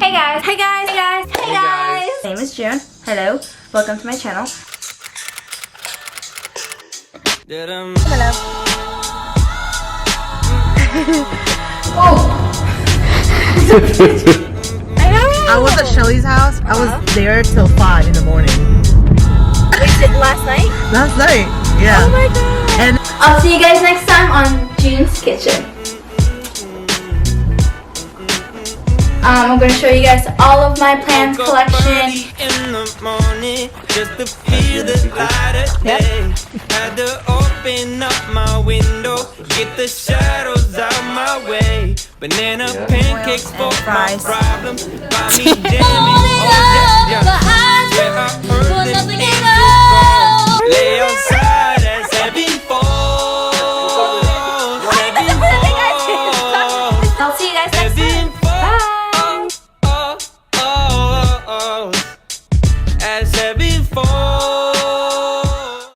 Hey guys! Hey guys! Hey guys! Hey guys! My name is June. Hello. Welcome to my channel. Hello. I was at Shelly's house. I was there till 5 in the morning. Last night? Last night, yeah. Oh my god! And I'll see you guys next time on June's Kitchen. I'm going to show you guys all of my plants collection. In the morning, just to feel the light of day. Had to open up my window, get the shadows out my way. Banana pancakes for my problems, got me jamming. Yeah, I heard this thing before. Lay outside as heavy falls. Heavy falls. I'll see you guys next time. As heavy falls.